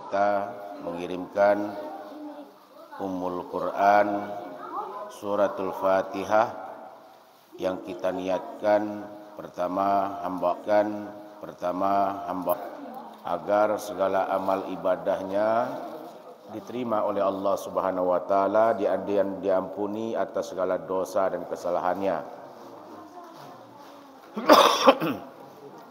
kita mengirimkan Ummul Quran Suratul Fatihah yang kita niatkan pertama hamba agar segala amal ibadahnya diterima oleh Allah Subhanahu wa taala, diampuni atas segala dosa dan kesalahannya.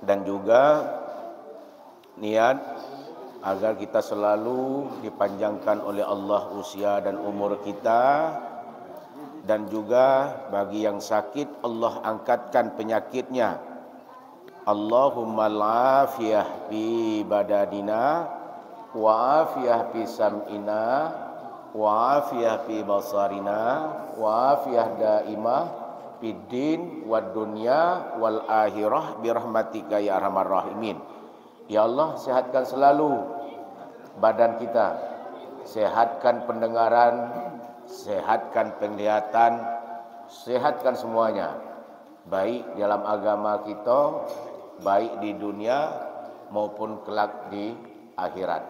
Dan juga niat agar kita selalu dipanjangkan oleh Allah usia dan umur kita, dan juga bagi yang sakit Allah angkatkan penyakitnya. Allahumma al-afiyah fi badadina wa afiyah fi sam'ina wa afiyah fi basarina wa afiyah daimah fid din wad dunya wal akhirah bi rahmatika ya arhamar rahimin. Ya Allah, sehatkan selalu badan kita, sehatkan pendengaran, sehatkan penglihatan, sehatkan semuanya, baik dalam agama kita, baik di dunia maupun kelak di akhirat.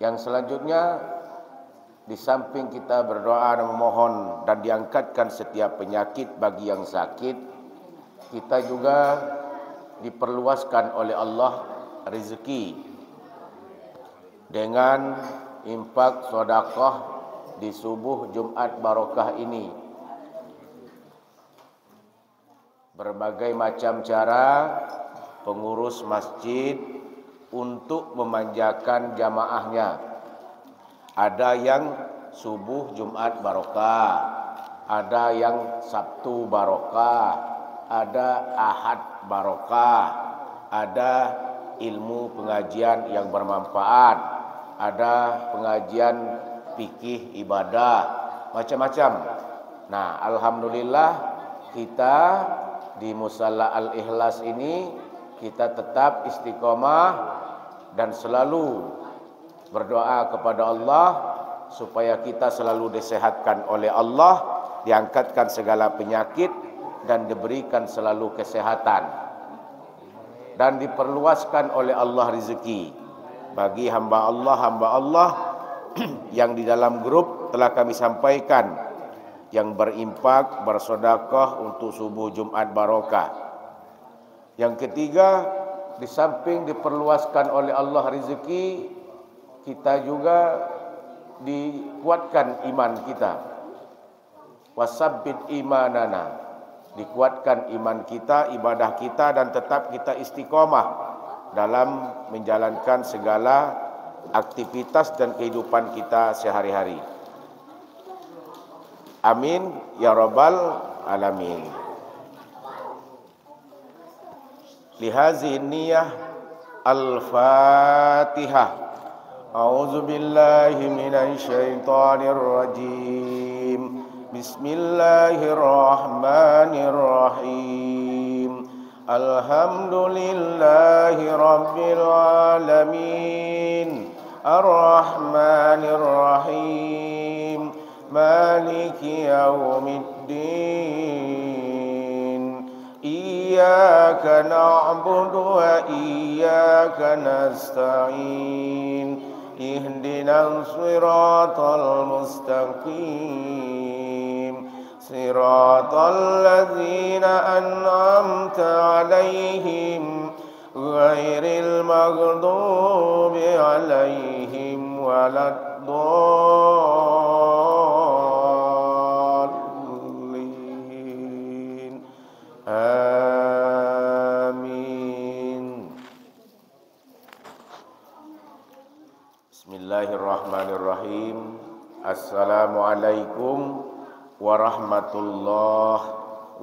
Yang selanjutnya, di samping kita berdoa dan memohon dan diangkatkan setiap penyakit bagi yang sakit, kita juga diperluaskan oleh Allah rezeki dengan infak sedekah di subuh Jumat barokah ini. Berbagai macam cara pengurus masjid untuk memanjakan jamaahnya. Ada yang subuh Jumat barokah, ada yang Sabtu barokah, ada Ahad barokah, ada ilmu pengajian yang bermanfaat, ada pengajian fikih ibadah, macam-macam. Nah, alhamdulillah kita di Musalla Al-Ikhlas ini kita tetap istiqomah dan selalu berdoa kepada Allah supaya kita selalu disehatkan oleh Allah, diangkatkan segala penyakit dan diberikan selalu kesehatan, dan diperluaskan oleh Allah rezeki bagi hamba Allah yang di dalam grup telah kami sampaikan, yang berimpak, bersedekah untuk subuh Jumat barokah. Yang ketiga, di samping diperluaskan oleh Allah rezeki, kita juga dikuatkan iman kita. Wasabbit imanana, dikuatkan iman kita, ibadah kita, dan tetap kita istiqomah dalam menjalankan segala aktivitas dan kehidupan kita sehari-hari. Amin ya rabbal alamin. Lihazi niyah al-Fatihah. A'udzu billahi minasy syaithanir rajim. Bismillahirrahmanirrahim. Alhamdulillahi rabbil alamin. Ar-Rahmanir Rahim. Maliki yaumiddin. Iyyaka na'budu wa iyyaka nasta'in. Ihdinas siratal mustaqim. Siratal ladzina an'amta 'alaihim ghairil maghdubi 'alaihim waladdallin. Amin. Bismillahirrahmanirrahim. Assalamualaikum warahmatullahi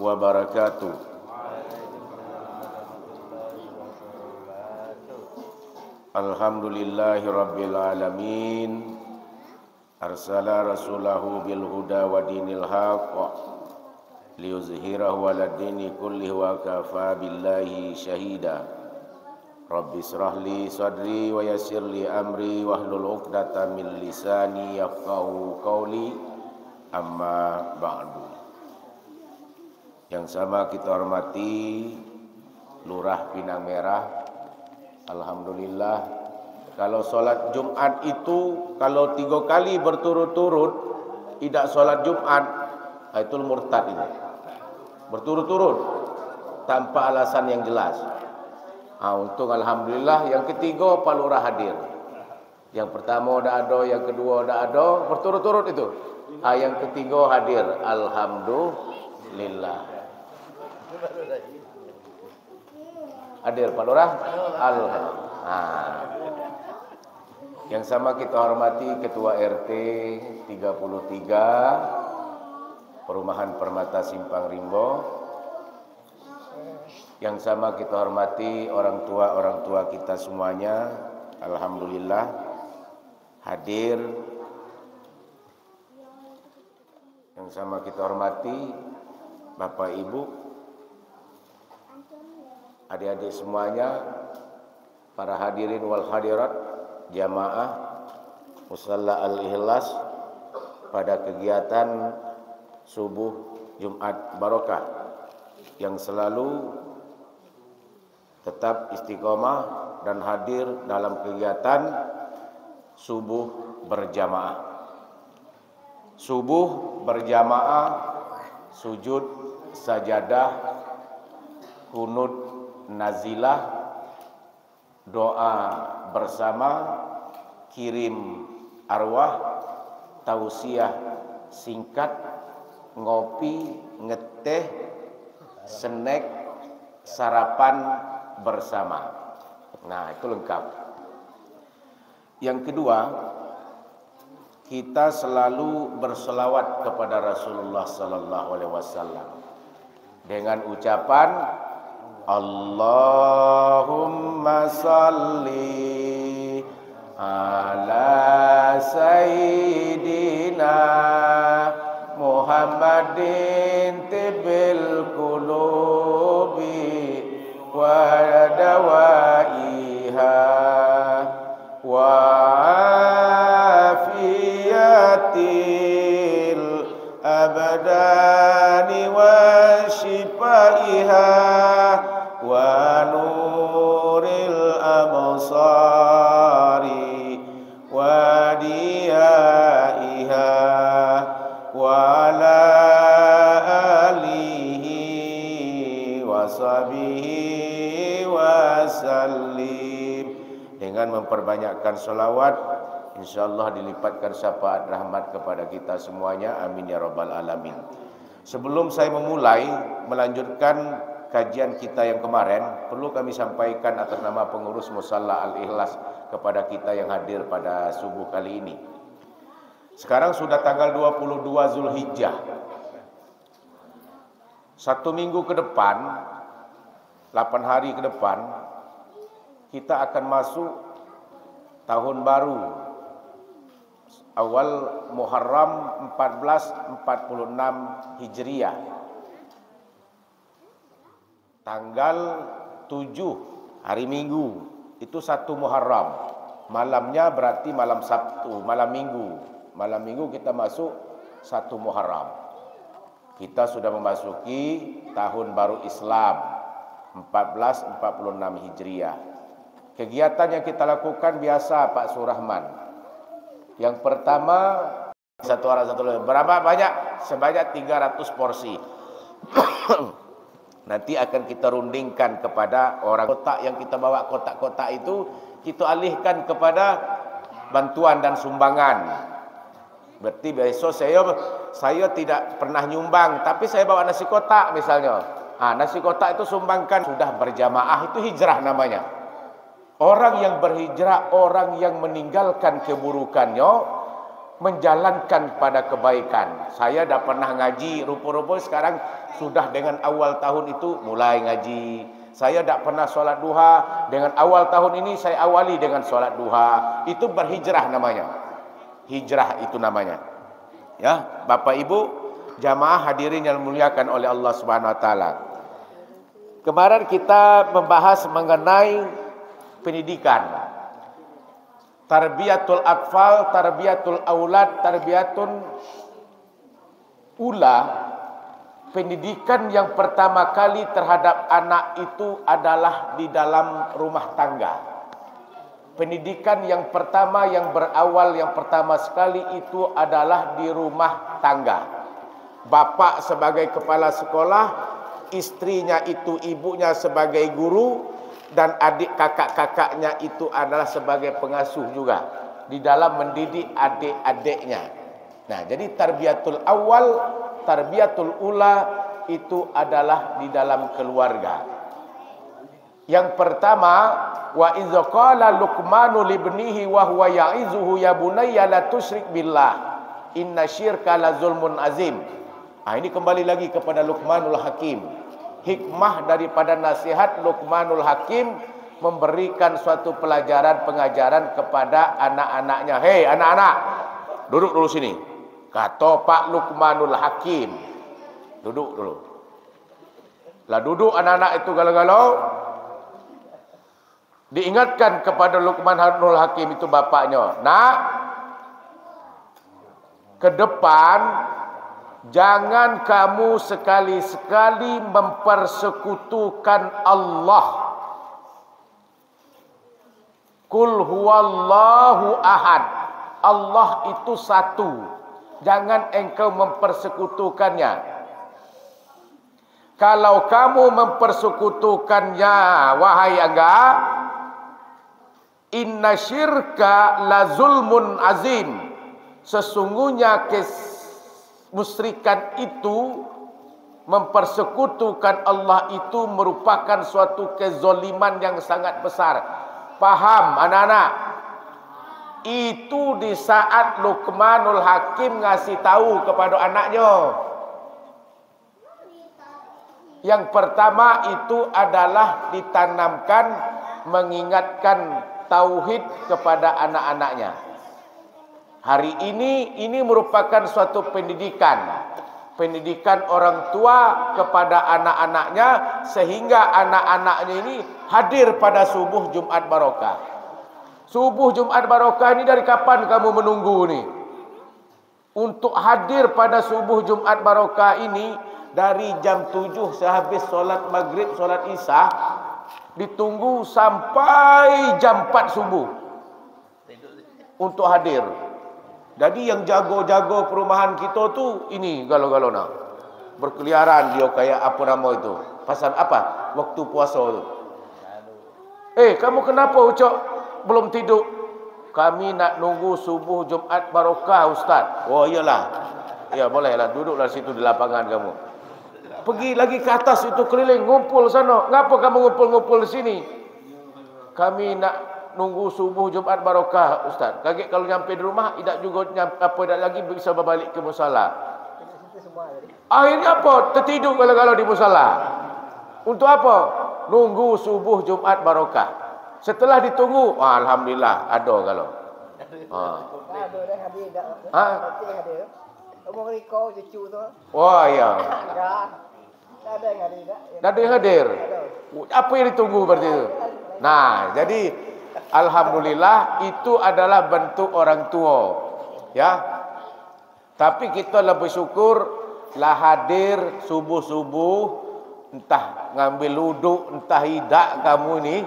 wabarakatuh. Alhamdulillahi rabbil alamin. Arsala rasulahu bil huda wa dinil haqq liyuzhirahu ala dini kullihi wa kafa billahi syahida. Rabbi israh li sadri wa yassir li amri wahlul 'uqdatam min lisani yafqahu qawli. Amma ba'du. Yang sama kita hormati Lurah Pinang Merah, alhamdulillah Kalau solat Jumat itu kalau 3 kali berturut-turut tidak solat Jumat, itu murtad itu. Berturut-turut tanpa alasan yang jelas. Untung alhamdulillah yang ketiga Pak Lurah hadir. Yang pertama dah ada, yang kedua dah ada, berturut-turut itu. Yang ketiga hadir, alhamdulillah. Hadir Pak Lurah? Alhamdulillah. Yang sama kita hormati Ketua RT 33 Perumahan Permata Simpang Rimbo. Yang sama kita hormati orang tua kita semuanya. Alhamdulillah hadir. Yang sama kita hormati Bapak Ibu, adik-adik semuanya, para hadirin wal hadirat, jamaah Musalla Al-Ikhlas pada kegiatan subuh Jumat Barokah yang selalu tetap istiqomah dan hadir dalam kegiatan subuh berjamaah. Subuh berjamaah, sujud sajadah, kunut nazilah, doa bersama, kirim arwah, tausiah singkat, ngopi, ngeteh, snack, sarapan bersama. Nah, itu lengkap. Yang kedua, kita selalu berselawat kepada Rasulullah sallallahu alaihi wasallam dengan ucapan Allahumma salli ala sayyidina Muhammadin tibbil qulubi wa dawaiha wa afiyatil abdani wa shifaiha wa nuril absari wa diyaiha wa ala alihi wa sahbihi wa sallim. Dengan memperbanyakkan salawat, insyaallah dilipatkan syafaat rahmat kepada kita semuanya. Amin ya rabbal alamin. Sebelum saya memulai melanjutkan kajian kita yang kemarin, perlu kami sampaikan atas nama pengurus Musalla Al-Ikhlas kepada kita yang hadir pada subuh kali ini. Sekarang sudah tanggal 22 Zulhijjah. 1 minggu ke depan, 8 hari ke depan, kita akan masuk tahun baru awal Muharram 1446 Hijriah. Tanggal 7 hari Minggu itu 1 Muharram. Malamnya berarti malam Sabtu, malam Minggu. Malam Minggu kita masuk 1 Muharram. Kita sudah memasuki tahun baru Islam 1446 Hijriah. Kegiatan yang kita lakukan biasa Pak Surahman. Yang pertama, satu orang satu lagi. Berapa banyak? Sebanyak 300 porsi. Nanti akan kita rundingkan kepada orang. Kotak yang kita bawa, kotak-kotak itu kita alihkan kepada bantuan dan sumbangan. Berarti besok saya tidak pernah nyumbang, tapi saya bawa nasi kotak misalnya. Nasi kotak itu sumbangkan. Sudah berjamaah, itu hijrah namanya. Orang yang berhijrah, orang yang meninggalkan keburukannya, menjalankan pada kebaikan. Saya dah pernah ngaji, rupa-rupa sekarang sudah dengan awal tahun itu mulai ngaji. Saya tak pernah solat duha, dengan awal tahun ini saya awali dengan solat duha. Itu berhijrah namanya. Hijrah itu namanya. Ya, Bapak Ibu, jamaah hadirin yang dimuliakan oleh Allah Subhanahu wa taala. Kemarin kita membahas mengenai pendidikan, tarbiyatul atfal, tarbiyatul aulad, tarbiyatun ula. Pendidikan yang pertama kali terhadap anak itu adalah di dalam rumah tangga. Pendidikan yang pertama, yang berawal, yang pertama sekali itu adalah di rumah tangga. Bapak sebagai kepala sekolah, istrinya itu ibunya sebagai guru, dan adik kakak-kakaknya itu adalah sebagai pengasuh juga di dalam mendidik adik-adiknya. Nah, jadi tarbiyatul awal, tarbiyatul ula itu adalah di dalam keluarga. Yang pertama, wa idza qala Luqmanu libnihi wa huwa ya'izuhu ya bunayya la tusyrik billah inna syirka la zulmun azim. Ini kembali lagi kepada Luqmanul Hakim. Hikmah daripada nasihat Luqmanul Hakim memberikan suatu pelajaran pengajaran kepada anak-anaknya. Hei anak-anak, duduk dulu sini. Kata Pak Luqmanul Hakim. Duduk dulu. Lah duduk anak-anak itu galau-galau. Diingatkan kepada Luqmanul Hakim itu bapaknya, nak, ke depan jangan kamu sekali-sekali mempersekutukan Allah. Qul huwallahu ahad. Allah itu satu. Jangan engkau mempersekutukannya. Kalau kamu mempersekutukannya, wahai angga, inna syirka la zulmun azim. Sesungguhnya kemusyrikan itu, mempersekutukan Allah itu merupakan suatu kezoliman yang sangat besar. Paham anak-anak? Itu di saat Luqmanul Hakim ngasih tahu kepada anaknya. Yang pertama itu adalah ditanamkan, mengingatkan tauhid kepada anak-anaknya. Hari ini merupakan suatu pendidikan. Pendidikan orang tua kepada anak-anaknya, sehingga anak-anaknya ini hadir pada subuh Jumat Barokah. Subuh Jumat Barokah ini dari kapan kamu menunggu nih? Untuk hadir pada subuh Jumat Barokah ini, dari jam 7 sehabis solat maghrib, solat isya, ditunggu sampai jam 4 subuh untuk hadir. Jadi yang jago-jago perumahan kita tu ini galau-galau nak berkeliaran dia kayak apa nama itu, pasal apa waktu puasa tu. Kamu kenapa Ucok belum tidur? Kami nak nunggu subuh Jumat Barokah Ustaz. Oh iyalah, ya bolehlah, duduklah situ di lapangan kamu. Pergi lagi ke atas itu keliling, ngumpul sana. Ngapa kamu ngumpul-ngumpul di sini? Kami nak nunggu subuh Jumat Barokah Ustaz. Kaget kalau nyampe di rumah, tidak juga tidak lagi bisa berbalik ke musala. Akhirnya apa? Tertidur kalau di musala. Untuk apa? Nunggu subuh Jumat Barokah. Setelah ditunggu, alhamdulillah ada kalau. Wah ya. Tak ada yang hadir. Apa yang ditunggu berarti itu? Nah, jadi alhamdulillah itu adalah bentuk orang tua. Ya. Tapi kita lebih syukur lah hadir subuh-subuh, entah ngambil wuduk, entah tidak kamu ni,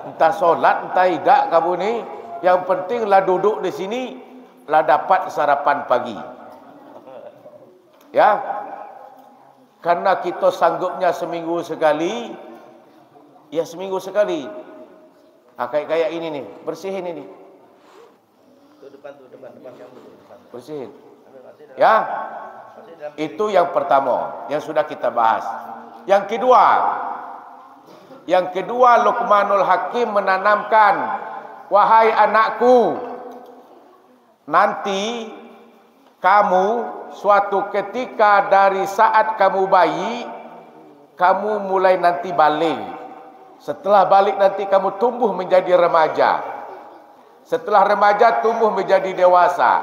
entah solat, entah tidak kamu ni, yang penting lah duduk di sini, lah dapat sarapan pagi. Ya. Karena kita sanggupnya seminggu sekali, ya seminggu sekali. Kayak ini nih, bersihin ini. Depan kamu. Bersihin. Ya. Itu yang pertama yang sudah kita bahas. Yang kedua Luqmanul Hakim menanamkan, wahai anakku, nanti kamu suatu ketika dari saat kamu bayi, kamu mulai nanti balik. Setelah balik nanti kamu tumbuh menjadi remaja. Setelah remaja tumbuh menjadi dewasa.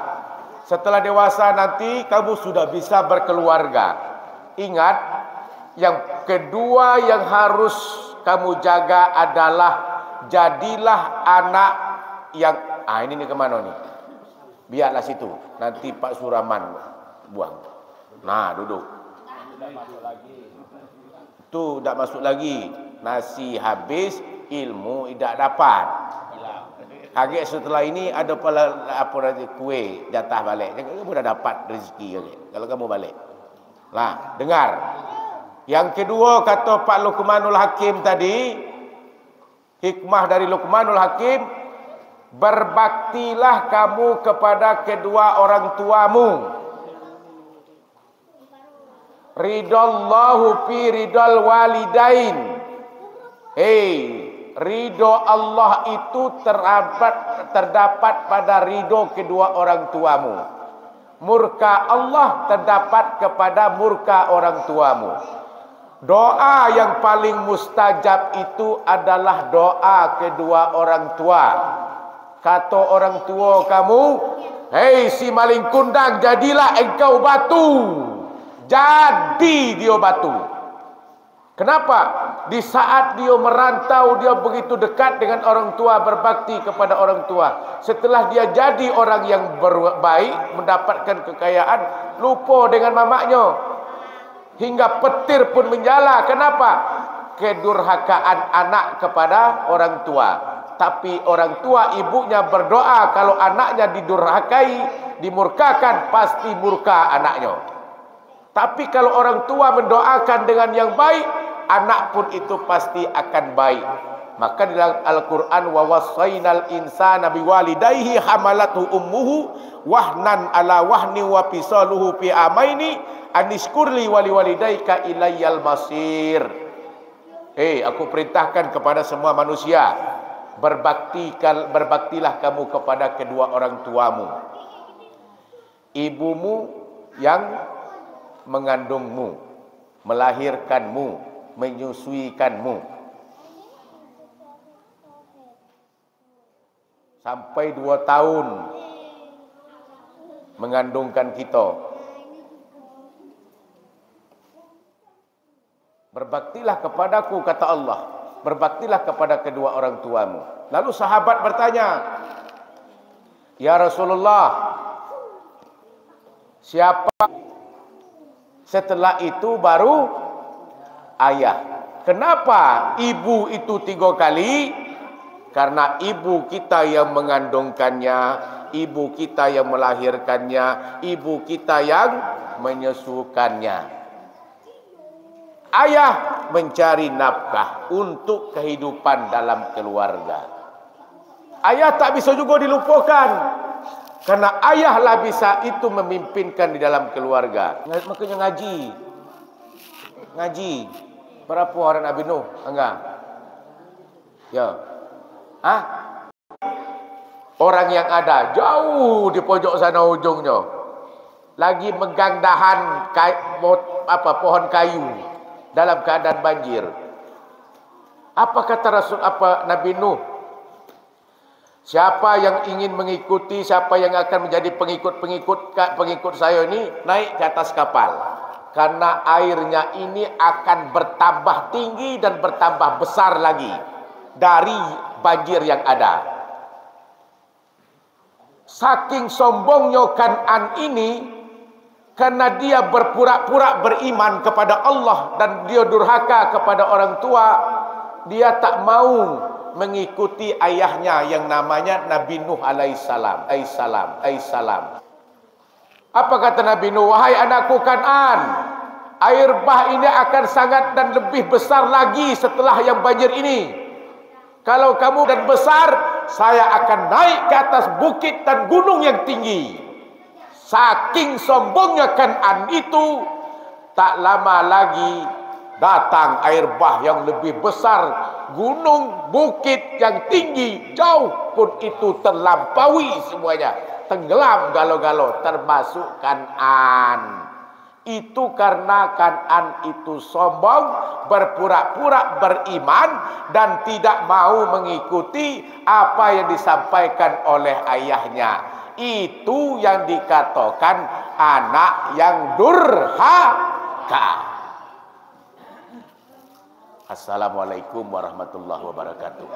Setelah dewasa nanti kamu sudah bisa berkeluarga. Ingat, yang kedua yang harus kamu jaga adalah jadilah anak yang ini nih kemana nih? Biarlah situ. Nanti Pak Suraman buang. Nah, duduk. Tu tak masuk lagi. Nasi habis, ilmu tidak dapat. Agak setelah ini ada pula apa nanti kuih jatah balik. Kamu dah dapat rezeki agak kalau kamu balik. Lah, dengar. Yang kedua kata Pak Luqmanul Hakim tadi, hikmah dari Luqmanul Hakim, berbaktilah kamu kepada kedua orang tuamu. Ridallahu fi ridal walidain. Ridho Allah itu terdapat pada ridho kedua orang tuamu. Murka Allah terdapat kepada murka orang tuamu. Doa yang paling mustajab itu adalah doa kedua orang tua. Kata orang tua kamu, hei si maling kundang, jadilah engkau batu. Jadi dia batu. Kenapa? Di saat dia merantau, dia begitu dekat dengan orang tua, berbakti kepada orang tua. Setelah dia jadi orang yang baik, mendapatkan kekayaan, lupa dengan mamaknya. Hingga petir pun menjala. Kenapa? Kedurhakaan anak kepada orang tua. Tapi orang tua ibunya berdoa, kalau anaknya didurhakai, dimurkakan, pasti murka anaknya. Tapi kalau orang tua mendoakan dengan yang baik, anak pun itu pasti akan baik. Maka di dalam Al-Quran, wa wassaynal insana biwalidayhi hamalathu ummuhu wahnan ala wahni wa fisaluhu fi amaini anishkurli waliwalidayka ilayyal masir. Aku perintahkan kepada semua manusia, berbaktilah kamu kepada kedua orang tuamu. Ibumu yang mengandungmu, melahirkanmu, menyusuikanmu sampai 2 tahun mengandungkan kita. Berbaktilah kepadaku, kata Allah. Berbaktilah kepada kedua orang tuamu. Lalu sahabat bertanya, ya Rasulullah, siapa setelah itu baru ayah? Kenapa ibu itu 3 kali? Karena ibu kita yang mengandungkannya, ibu kita yang melahirkannya, ibu kita yang menyusukannya. Ayah mencari nafkah untuk kehidupan dalam keluarga. Ayah tak bisa juga dilupakan, karena ayahlah bisa itu memimpinkan di dalam keluarga. Makanya ngaji. Berapa orang Nabi Nuh? Enggak. Ya. Orang yang ada jauh di pojok sana ujungnya, lagi megang dahan pohon kayu dalam keadaan banjir. Apa kata Nabi Nuh? Siapa yang ingin mengikuti, siapa yang akan menjadi pengikut saya ini, naik ke atas kapal. Karena airnya ini akan bertambah tinggi dan bertambah besar lagi dari banjir yang ada. Saking sombongnya Kan'an ini, karena dia berpura-pura beriman kepada Allah dan dia durhaka kepada orang tua, dia tak mau mengikuti ayahnya yang namanya Nabi Nuh alaihissalam. Apa kata Nabi Nuh? Wahai anakku Kan'an, air bah ini akan sangat dan lebih besar lagi setelah yang banjir ini. Kalau kamu dan besar, saya akan naik ke atas bukit dan gunung yang tinggi. Saking sombongnya Kan'an itu, tak lama lagi datang air bah yang lebih besar, gunung, bukit yang tinggi, jauh pun itu terlampaui semuanya, tenggelam galau-galau, termasuk Kan'an. Itu karena Kan'an itu sombong, berpura-pura beriman dan tidak mau mengikuti apa yang disampaikan oleh ayahnya. Itu yang dikatakan anak yang durhaka. Assalamualaikum warahmatullahi wabarakatuh.